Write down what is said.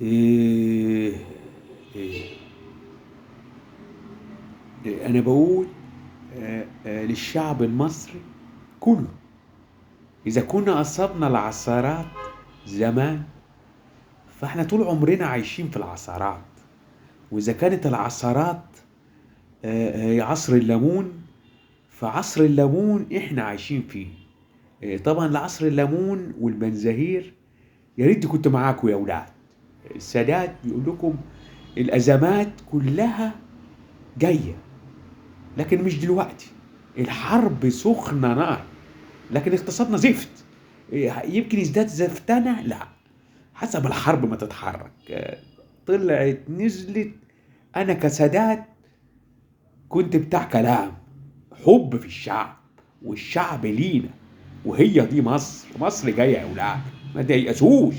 إيه إيه أنا بقول للشعب المصري كله، إذا كنا أصبنا العثرات زمان فإحنا طول عمرنا عايشين في العثرات. وإذا كانت العثرات عصر الليمون، فعصر الليمون إحنا عايشين فيه. طبعا لعصر الليمون والبنزهير يا ريت كنت معاكم يا أولاد. السادات بيقول لكم الأزمات كلها جاية، لكن مش دلوقتي. الحرب سخنة نار، لكن اقتصادنا زفت. يمكن يزداد زفتنا، لا، حسب الحرب ما تتحرك. طلعت نزلت. انا كسادات كنت بتاع كلام، حب في الشعب، والشعب لينا، وهي دي مصر. مصر جايه يا اولاد، ما تيأسوش.